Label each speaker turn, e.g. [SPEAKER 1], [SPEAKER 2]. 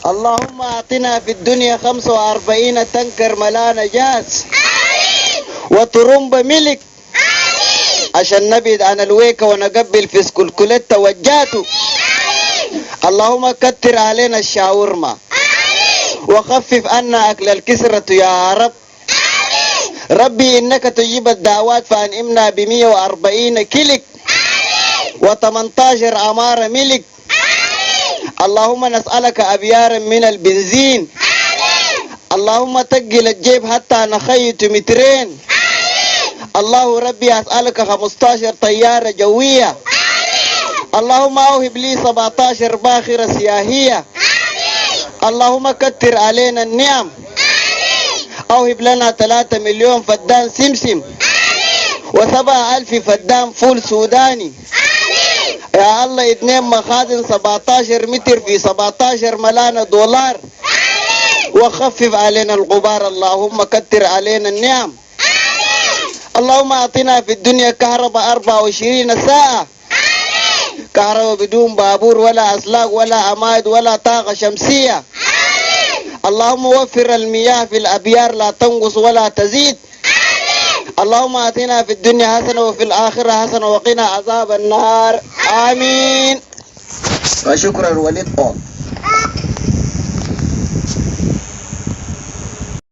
[SPEAKER 1] اللهم أعطنا في الدنيا 45 تنكر ملانة جاز وطرمبة ملك عشان نبعد عن الويكة ونقبل في سكولكوليتا وجاته. اللهم كتر علينا الشاورما وخفف عنا أكل الكسرة يا رب. ربي إنك تجيب الدعوات فأنئمنا ب140 كيلك و18 عمارة ملك. اللهم نسألك أبيارا من البنزين. اللهم تقل الجيب حتى نخيط مترين. الله ربي أسألك 15 طيارة جوية. اللهم أوهب لي 17 باخرة سياحية. اللهم كتر علينا النعم. أوهب لنا 3 مليون فدان سمسم و7,000 فدان فول سوداني. يا الله 2 مخازن 17 متر في 17 مليون دولار. وخفف علينا الغبار. اللهم كتر علينا النعم. اللهم أعطنا في الدنيا كهرباء 24 ساعة. كهرباء بدون بابور ولا أسلاك ولا أمايد ولا طاقة شمسية. اللهم وفر المياه في الأبيار لا تنقص ولا تزيد. اللهم آتنا في الدنيا حسنة وفي الآخرة حسنة وقنا عذاب النار. آمين. وشكرا ولد